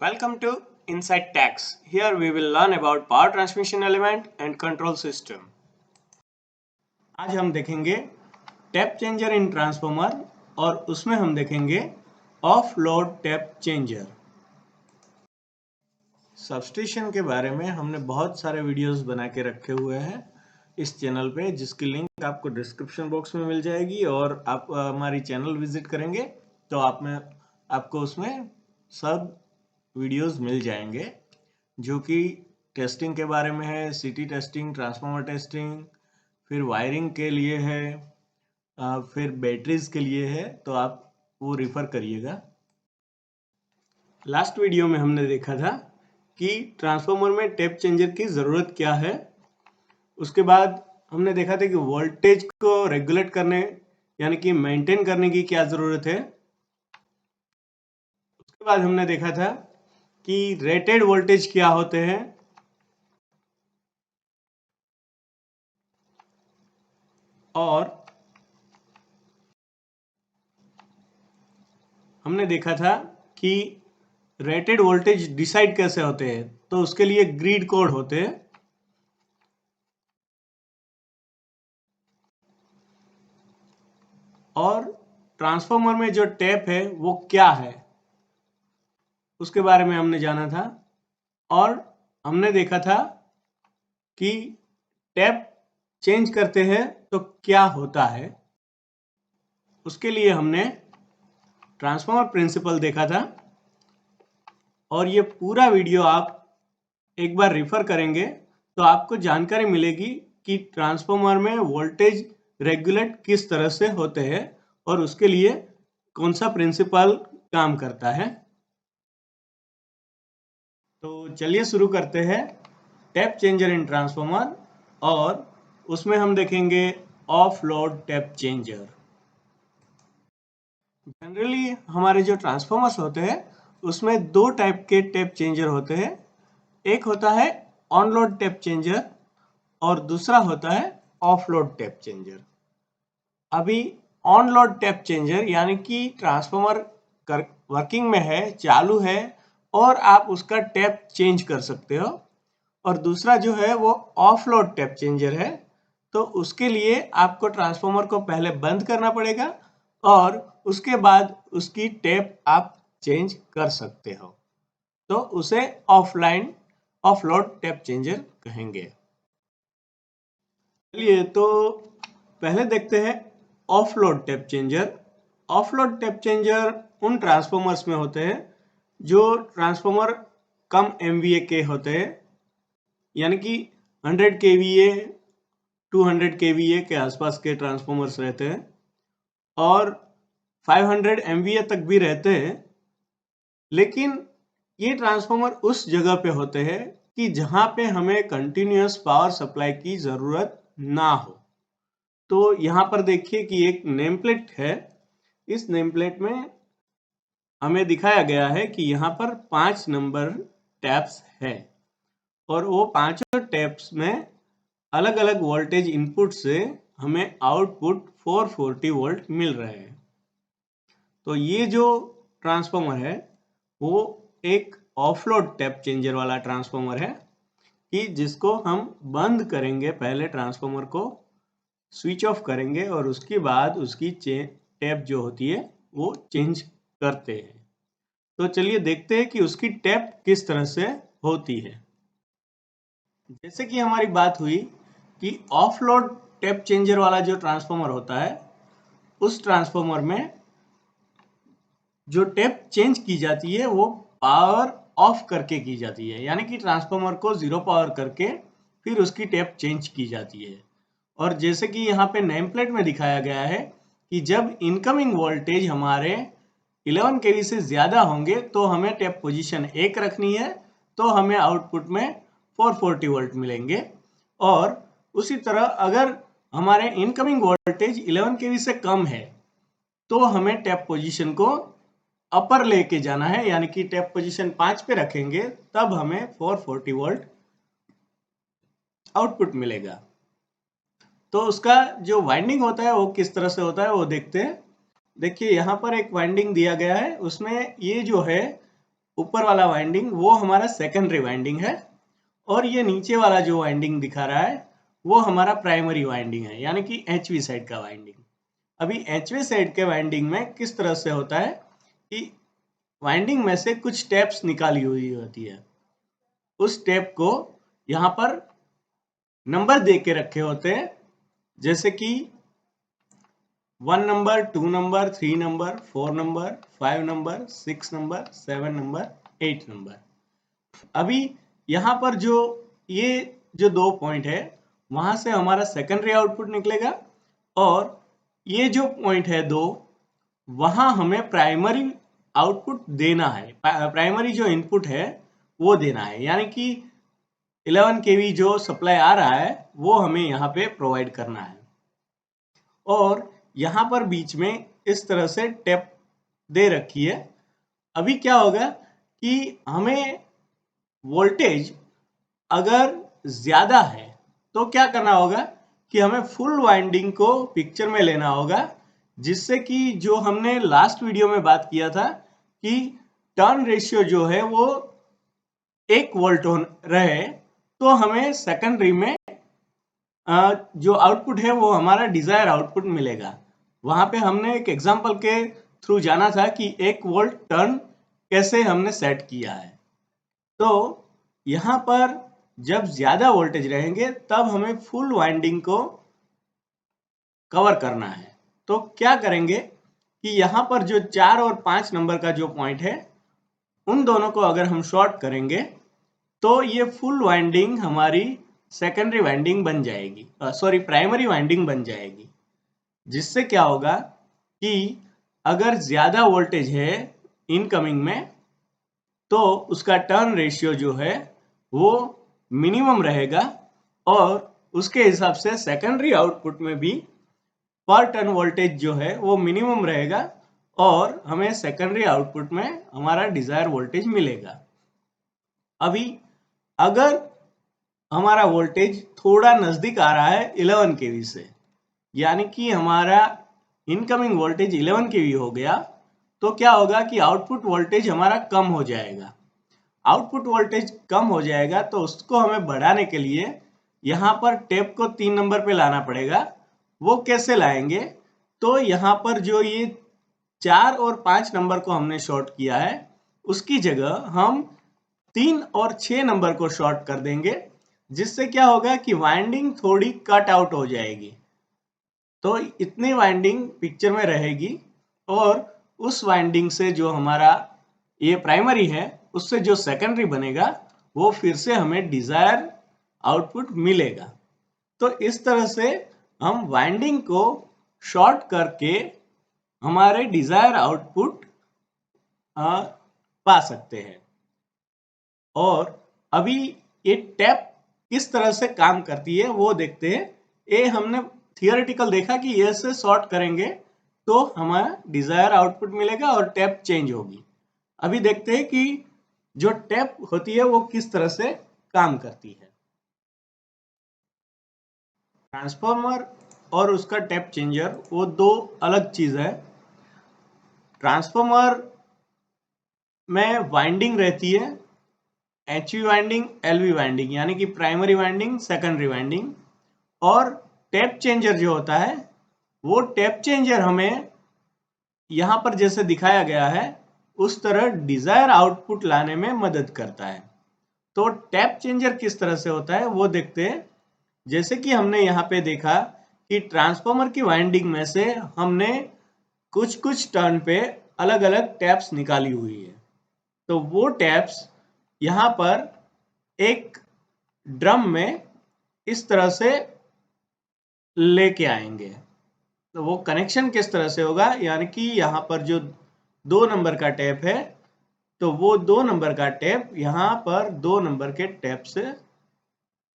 Welcome to Inside Tax. Here we will learn about power transmission element and control system. आज हम देखेंगे tap changer in transformer और उसमें हम देखेंगे of load tap changer. Substation के बारे में हमने बहुत सारे वीडियोस बना के रखे हुए हैं इस चैनल पे, जिसकी लिंक आपको डिस्क्रिप्शन बॉक्स में मिल जाएगी और आप हमारी चैनल विजिट करेंगे तो आपको उसमें सब वीडियोस मिल जाएंगे जो कि टेस्टिंग के बारे में है, सिटी टेस्टिंग, ट्रांसफार्मर टेस्टिंग, फिर वायरिंग के लिए है, फिर बैटरीज के लिए है, तो आप वो रिफर करिएगा। लास्ट वीडियो में हमने देखा था कि ट्रांसफार्मर में टैप चेंजर की ज़रूरत क्या है। उसके बाद हमने देखा था कि वोल्टेज को रेगुलेट करने यानी कि मेंटेन करने की क्या ज़रूरत है। उसके बाद हमने देखा था कि रेटेड वोल्टेज क्या होते हैं और हमने देखा था कि रेटेड वोल्टेज डिसाइड कैसे होते हैं, तो उसके लिए ग्रिड कोड होते हैं। और ट्रांसफार्मर में जो टैप है वो क्या है उसके बारे में हमने जाना था और हमने देखा था कि टैप चेंज करते हैं तो क्या होता है। उसके लिए हमने ट्रांसफार्मर प्रिंसिपल देखा था और ये पूरा वीडियो आप एक बार रेफर करेंगे तो आपको जानकारी मिलेगी कि ट्रांसफार्मर में वोल्टेज रेगुलेट किस तरह से होते हैं और उसके लिए कौन सा प्रिंसिपल काम करता है। तो चलिए शुरू करते हैं टैप चेंजर इन ट्रांसफार्मर और उसमें हम देखेंगे of load tap changer. Generally हमारे जो ट्रांसफार्मर्स होते हैं उसमें दो टाइप के टैप चेंजर होते हैं। एक होता है ऑन लोड टैप चेंजर और दूसरा होता है ऑफ लोड टैप चेंजर। अभी ऑन लोड टैप चेंजर यानी कि ट्रांसफार्मर वर्किंग में है, चालू है और आप उसका टैप चेंज कर सकते हो। और दूसरा जो है वो ऑफ लोड टैप चेंजर है, तो उसके लिए आपको ट्रांसफार्मर को पहले बंद करना पड़ेगा और उसके बाद उसकी टैप आप चेंज कर सकते हो, तो उसे ऑफ लोड टैप चेंजर कहेंगे। चलिए तो पहले देखते हैं of load tap changer. Of load tap changer उन ट्रांसफार्मर्स में होते हैं जो ट्रांसफार्मर कम एमवीए के होते हैं, यानी कि 100 केवीए 200 केवीए के आसपास के ट्रांसफार्मर्स रहते हैं और 500 एमवीए तक भी रहते हैं। लेकिन ये ट्रांसफार्मर उस जगह पे होते हैं कि जहां पे हमें कंटिन्यूअस पावर सप्लाई की ज़रूरत ना हो। तो यहाँ पर देखिए कि एक नेम प्लेट है। इस नेम प्लेट में हमें दिखाया गया है कि यहाँ पर 5 नंबर टैप्स है और वो पांचों टैप्स में अलग अलग वोल्टेज इनपुट से हमें आउटपुट 440 वोल्ट मिल रहे हैं। तो ये जो ट्रांसफार्मर है वो एक ऑफलोड टैप चेंजर वाला ट्रांसफार्मर है कि जिसको हम बंद करेंगे, पहले ट्रांसफार्मर को स्विच ऑफ करेंगे और उसके बाद उसकी टैप जो होती है वो चेंज करते हैं। तो चलिए देखते हैं कि उसकी टैप किस तरह से होती है। जैसे कि हमारी बात हुई कि ऑफ लोड टैप चेंजर वाला जो ट्रांसफार्मर होता है उस ट्रांसफार्मर में जो टैप चेंज की जाती है वो पावर ऑफ करके की जाती है, यानी कि ट्रांसफार्मर को जीरो पावर करके फिर उसकी टैप चेंज की जाती है। और जैसे कि यहाँ पे नेम प्लेट में दिखाया गया है कि जब इनकमिंग वोल्टेज हमारे 11 केवी से ज़्यादा होंगे तो हमें टैप पोजीशन 1 रखनी है, तो हमें आउटपुट में 440 वोल्ट मिलेंगे। और उसी तरह अगर हमारे इनकमिंग वोल्टेज 11 केवी से कम है तो हमें टैप पोजीशन को अपर लेके जाना है, यानी कि टैप पोजीशन 5 पे रखेंगे, तब हमें 440 वोल्ट आउटपुट मिलेगा। तो उसका जो वाइंडिंग होता है वो किस तरह से होता है वो देखते हैं। देखिए यहाँ पर एक वाइंडिंग दिया गया है, उसमें ये जो है ऊपर वाला वाइंडिंग वो हमारा सेकेंडरी वाइंडिंग है, और ये नीचे वाला जो वाइंडिंग दिखा रहा है वो हमारा प्राइमरी वाइंडिंग है, यानी कि एचवी साइड का वाइंडिंग। अभी एचवी साइड के वाइंडिंग में किस तरह से होता है कि वाइंडिंग में से कुछ टैप्स निकाली हुई होती है, उस टैप को यहाँ पर नंबर दे के रखे होते हैं, जैसे कि 1 number, 2 number, 3 number, 4 number, 5 number, 6 number, 7 number, 8 number. अभी यहाँ पर ये जो 2 पॉइंट है वहां से हमारा सेकेंडरी आउटपुट निकलेगा, और ये जो पॉइंट है 2, वहां हमें प्राइमरी आउटपुट देना है, प्राइमरी जो इनपुट है वो देना है, यानी कि 11 kV जो सप्लाई आ रहा है वो हमें यहाँ पे प्रोवाइड करना है। और यहाँ पर बीच में इस तरह से टेप दे रखी है। अभी क्या होगा कि हमें वोल्टेज अगर ज्यादा है तो क्या करना होगा कि हमें फुल वाइंडिंग को पिक्चर में लेना होगा, जिससे कि जो हमने लास्ट वीडियो में बात किया था कि टर्न रेशियो जो है वो 1 वोल्ट रहे, तो हमें सेकेंडरी में जो आउटपुट है वो हमारा डिजायर आउटपुट मिलेगा। वहां पे हमने एक एग्जांपल के थ्रू जाना था कि 1 वोल्ट टर्न कैसे हमने सेट किया है। तो यहाँ पर जब ज्यादा वोल्टेज रहेंगे तब हमें फुल वाइंडिंग को कवर करना है। तो क्या करेंगे कि यहाँ पर जो 4 और 5 नंबर का जो पॉइंट है उन दोनों को अगर हम शॉर्ट करेंगे तो ये फुल वाइंडिंग हमारी सेकेंडरी वाइंडिंग बन जाएगी, सॉरी प्राइमरी वाइंडिंग बन जाएगी। जिससे क्या होगा कि अगर ज्यादा वोल्टेज है इनकमिंग में तो उसका टर्न रेशियो जो है वो मिनिमम रहेगा, और उसके हिसाब से सेकेंडरी आउटपुट में भी पर टर्न वोल्टेज जो है वो मिनिमम रहेगा, और हमें सेकेंडरी आउटपुट में हमारा डिजायर वोल्टेज मिलेगा। अभी अगर हमारा वोल्टेज थोड़ा नजदीक आ रहा है 11 kV से, यानी कि हमारा इनकमिंग वोल्टेज 11 kV हो गया, तो क्या होगा कि आउटपुट वोल्टेज हमारा कम हो जाएगा। आउटपुट वोल्टेज कम हो जाएगा तो उसको हमें बढ़ाने के लिए यहाँ पर टेप को 3 नंबर पे लाना पड़ेगा। वो कैसे लाएंगे? तो यहाँ पर जो ये 4 और 5 नंबर को हमने शॉर्ट किया है उसकी जगह हम 3 और 6 नंबर को शॉर्ट कर देंगे, जिससे क्या होगा कि वाइंडिंग थोड़ी कट आउट हो जाएगी। तो इतनी वाइंडिंग पिक्चर में रहेगी, और उस वाइंडिंग से जो हमारा ये प्राइमरी है उससे जो सेकेंडरी बनेगा वो फिर से हमें डिजायर आउटपुट मिलेगा। तो इस तरह से हम वाइंडिंग को शॉर्ट करके हमारे डिजायर आउटपुट पा सकते हैं। और अभी ये टैप किस तरह से काम करती है वो देखते हैं। ये हमने थियोरेटिकल देखा कि ये से शॉर्ट करेंगे तो हमारा डिजायर आउटपुट मिलेगा और टैप चेंज होगी। अभी देखते हैं कि जो टैप होती है वो किस तरह से काम करती है। ट्रांसफार्मर और उसका टैप चेंजर वो दो अलग चीज है। ट्रांसफार्मर में वाइंडिंग रहती है एचवी वाइंडिंग, एलवी वाइंडिंग, यानी कि प्राइमरी वाइंडिंग, सेकेंडरी वाइंडिंग। और टैप चेंजर जो होता है वो टैप चेंजर हमें यहाँ पर जैसे दिखाया गया है उस तरह डिजायर आउटपुट लाने में मदद करता है। तो टैप चेंजर किस तरह से होता है वो देखते हैं। जैसे कि हमने यहाँ पे देखा कि ट्रांसफार्मर की वाइंडिंग में से हमने कुछ कुछ टर्न पे अलग अलग टैप्स निकाली हुई है। तो वो टैप्स यहाँ पर एक ड्रम में इस तरह से लेके आएंगे। तो वो कनेक्शन किस तरह से होगा, यानी कि यहाँ पर जो 2 नंबर का टैप है तो वो 2 नंबर का टैप यहाँ पर 2 नंबर के टैप से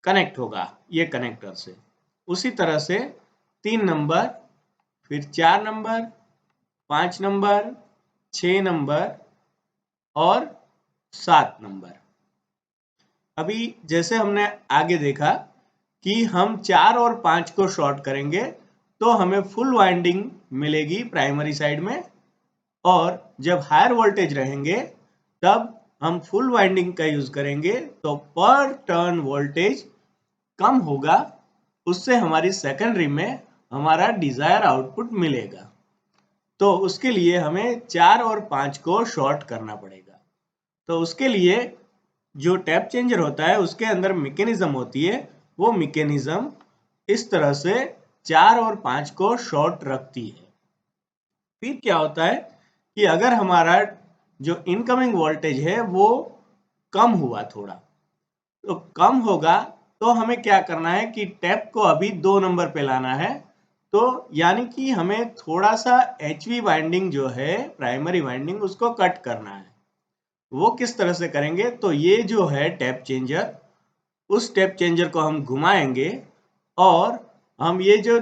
कनेक्ट होगा, ये कनेक्टर से। उसी तरह से 3 नंबर, फिर 4 नंबर, 5 नंबर, 6 नंबर और 7 नंबर। अभी जैसे हमने आगे देखा कि हम 4 और 5 को शॉर्ट करेंगे तो हमें फुल वाइंडिंग मिलेगी प्राइमरी साइड में, और जब हायर वोल्टेज रहेंगे तब हम फुल वाइंडिंग का यूज करेंगे तो पर टर्न वोल्टेज कम होगा, उससे हमारी सेकेंडरी में हमारा डिजायर आउटपुट मिलेगा। तो उसके लिए हमें 4 और 5 को शॉर्ट करना पड़ेगा। तो उसके लिए जो टैप चेंजर होता है उसके अंदर मैकेनिज्म होती है, वो मैकेनिज्म इस तरह से 4 और 5 को शॉर्ट रखती है। फिर क्या होता है कि अगर हमारा जो इनकमिंग वोल्टेज है वो कम हुआ थोड़ा, तो कम होगा तो हमें क्या करना है कि टैप को अभी 2 नंबर पे लाना है। तो यानी कि हमें थोड़ा सा HV वाइंडिंग जो है प्राइमरी वाइंडिंग उसको कट करना है। वो किस तरह से करेंगे, तो ये जो है टैप चेंजर, उस टैप चेंजर को हम घुमाएंगे और हम ये जो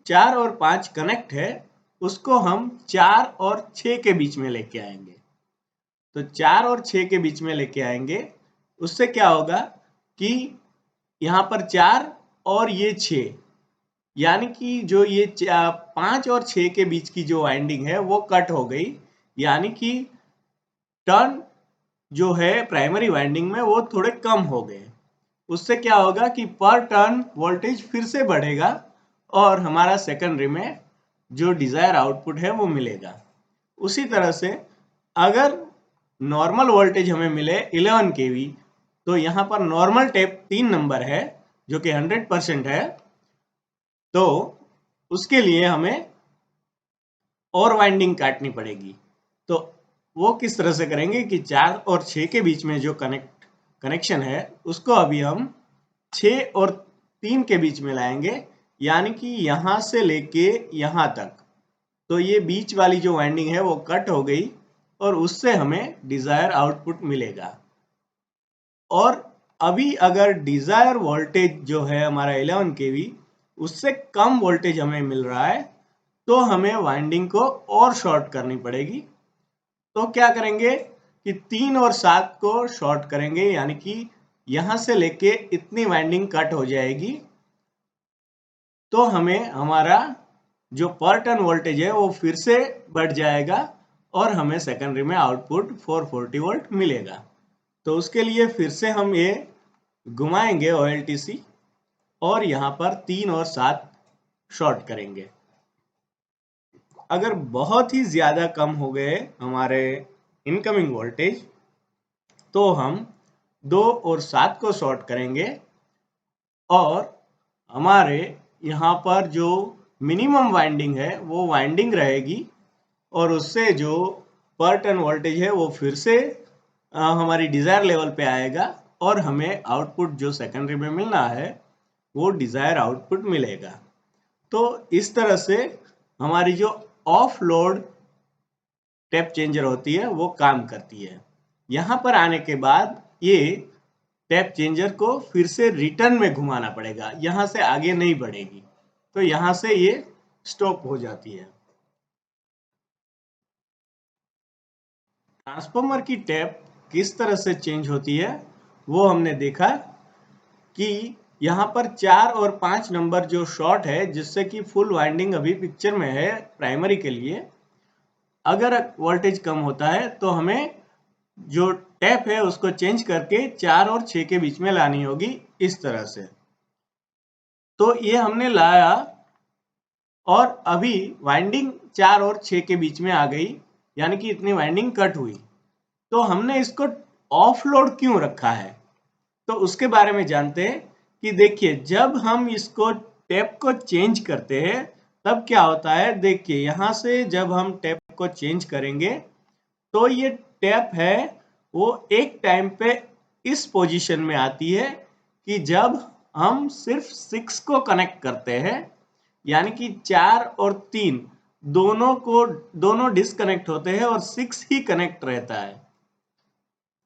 4 और 5 कनेक्ट है उसको हम 4 और 6 के बीच में लेके आएंगे। तो 4 और 6 के बीच में लेके आएंगे, उससे क्या होगा कि यहाँ पर 4 और ये 6, यानी कि जो ये 5 और 6 के बीच की जो वाइंडिंग है वो कट हो गई, यानी कि टर्न जो है प्राइमरी वाइंडिंग में वो थोड़े कम हो गए। उससे क्या होगा कि पर टर्न वोल्टेज फिर से बढ़ेगा और हमारा सेकेंडरी में जो डिजायर आउटपुट है वो मिलेगा। उसी तरह से अगर नॉर्मल वोल्टेज हमें मिले 11 kV, तो यहाँ पर नॉर्मल टैप 3 नंबर है जो कि 100% है, तो उसके लिए हमें और वाइंडिंग काटनी पड़ेगी। तो वो किस तरह से करेंगे कि 4 और 6 के बीच में जो कनेक्शन है उसको अभी हम 6 और 3 के बीच में लाएंगे, यानी कि यहाँ से लेके यहाँ तक। तो ये बीच वाली जो वाइंडिंग है वो कट हो गई और उससे हमें डिजायर आउटपुट मिलेगा। और अभी अगर डिजायर वोल्टेज जो है हमारा 11 kV, उससे कम वोल्टेज हमें मिल रहा है, तो हमें वाइंडिंग को और शॉर्ट करनी पड़ेगी। तो क्या करेंगे कि 3 और 7 को शॉर्ट करेंगे, यानी कि यहां से लेके इतनी वाइंडिंग कट हो जाएगी, तो हमें हमारा जो पर टर्न वोल्टेज है वो फिर से बढ़ जाएगा और हमें सेकेंडरी में आउटपुट 440 वोल्ट मिलेगा। तो उसके लिए फिर से हम ये घुमाएंगे OLTC और यहाँ पर 3 और 7 शॉर्ट करेंगे। अगर बहुत ही ज़्यादा कम हो गए हमारे इनकमिंग वोल्टेज, तो हम 2 और 7 को शॉर्ट करेंगे और हमारे यहाँ पर जो मिनिमम वाइंडिंग है वो वाइंडिंग रहेगी और उससे जो पर टर्न वोल्टेज है वो फिर से हमारी डिज़ायर लेवल पे आएगा और हमें आउटपुट जो सेकेंडरी में मिलना है वो डिज़ायर आउटपुट मिलेगा। तो इस तरह से हमारी जो ऑफ लोड टैप चेंजर होती है वो काम करती है। यहाँ पर आने के बाद ये टैप चेंजर को फिर से रिटर्न में घुमाना पड़ेगा, यहाँ से आगे नहीं बढ़ेगी, तो यहाँ से ये स्टॉप हो जाती है। ट्रांसफार्मर की टैप किस तरह से चेंज होती है वो हमने देखा कि यहाँ पर 4 और 5 नंबर जो शॉर्ट है, जिससे कि फुल वाइंडिंग अभी पिक्चर में है प्राइमरी के लिए। अगर वोल्टेज कम होता है तो हमें जो टैप है उसको चेंज करके 4 और 6 के बीच में लानी होगी, इस तरह से। तो ये हमने लाया और अभी वाइंडिंग 4 और 6 के बीच में आ गई, यानी कि इतनी वाइंडिंग कट हुई। तो हमने इसको ऑफ लोड क्यों रखा है, तो उसके बारे में जानते हैं कि देखिए जब हम इसको टैप को चेंज करते हैं तब क्या होता है। देखिए यहाँ से जब हम टैप को चेंज करेंगे तो ये टैप है वो एक टाइम पे इस पोजीशन में आती है कि जब हम सिर्फ 6 को कनेक्ट करते हैं, यानी कि 4 और 3 दोनों डिस्कनेक्ट होते हैं और 6 ही कनेक्ट रहता है।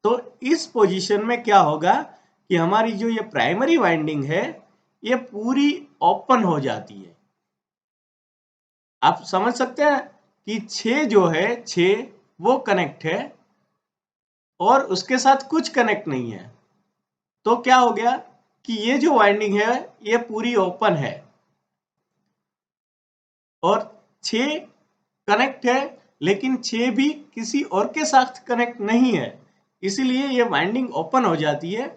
तो इस पोजीशन में क्या होगा कि हमारी जो ये प्राइमरी वाइंडिंग है ये पूरी ओपन हो जाती है। आप समझ सकते हैं कि 6 जो है 6 वो कनेक्ट है और उसके साथ कुछ कनेक्ट नहीं है। तो क्या हो गया कि ये जो वाइंडिंग है ये पूरी ओपन है और 6 कनेक्ट है, लेकिन 6 भी किसी और के साथ कनेक्ट नहीं है, इसीलिए ये वाइंडिंग ओपन हो जाती है।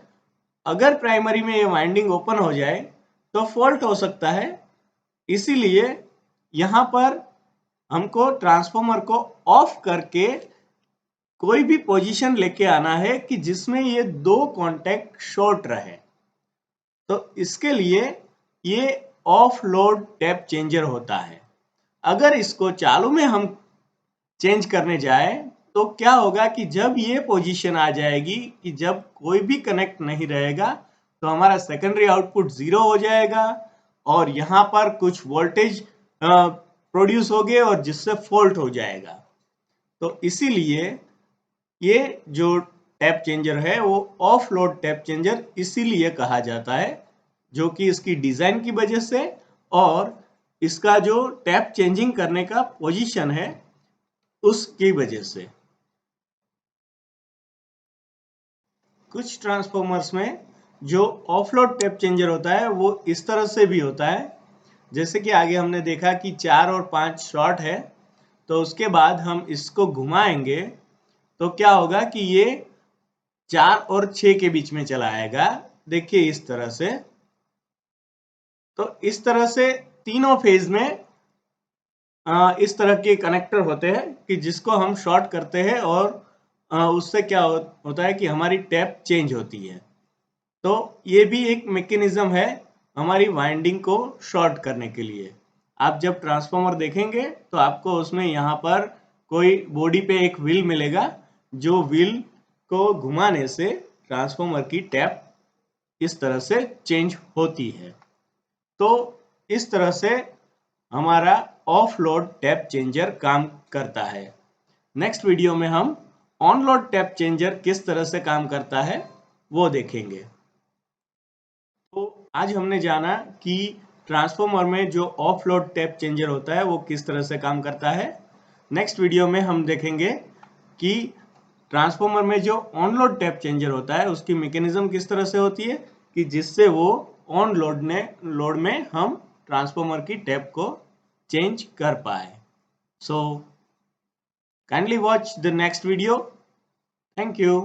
अगर प्राइमरी में ये वाइंडिंग ओपन हो जाए तो फॉल्ट हो सकता है। इसीलिए यहाँ पर हमको ट्रांसफॉर्मर को ऑफ करके कोई भी पोजीशन लेके आना है कि जिसमें ये दो कॉन्टैक्ट शॉर्ट रहे। तो इसके लिए ये ऑफ लोड टैप चेंजर होता है। अगर इसको चालू में हम चेंज करने जाए तो क्या होगा कि जब ये पोजीशन आ जाएगी कि जब कोई भी कनेक्ट नहीं रहेगा तो हमारा सेकेंडरी आउटपुट 0 हो जाएगा और यहाँ पर कुछ वोल्टेज प्रोड्यूस होगे और जिससे फॉल्ट हो जाएगा। तो इसीलिए ये जो टैप चेंजर है वो ऑफ लोड टैप चेंजर इसीलिए कहा जाता है, जो कि इसकी डिजाइन की वजह से और इसका जो टैप चेंजिंग करने का पोजीशन है उसकी वजह से। कुछ ट्रांसफॉर्मर्स में जो ऑफलोड टैप चेंजर होता है वो इस तरह से भी होता है, जैसे कि आगे हमने देखा कि 4 और 5 शॉर्ट है, तो उसके बाद हम इसको घुमाएंगे तो क्या होगा कि ये 4 और 6 के बीच में चला आएगा। देखिए इस तरह से। तो इस तरह से तीनों फेज में इस तरह के कनेक्टर होते हैं कि जिसको हम शॉर्ट करते हैं और उससे क्या होता है कि हमारी टैप चेंज होती है। तो ये भी एक मैकेनिज्म है हमारी वाइंडिंग को शॉर्ट करने के लिए। आप जब ट्रांसफॉर्मर देखेंगे तो आपको उसमें यहाँ पर कोई बॉडी पे एक व्हील मिलेगा, जो व्हील को घुमाने से ट्रांसफॉर्मर की टैप इस तरह से चेंज होती है। तो इस तरह से हमारा ऑफ लोड टैप चेंजर काम करता है। नेक्स्ट वीडियो में हम ऑन लोड टैप चेंजर किस तरह से काम करता है वो देखेंगे। तो आज हमने जाना कि ट्रांसफॉर्मर में जो ऑफ लोड टैप चेंजर होता है वो किस तरह से काम करता है। नेक्स्ट वीडियो में हम देखेंगे कि ट्रांसफॉर्मर में जो ऑन लोड टैप चेंजर होता है उसकी मैकेनिज्म किस तरह से होती है कि जिससे वो ऑन लोड में हम ट्रांसफॉर्मर की टैप को चेंज कर पाए। So kindly watch the next video. Thank you.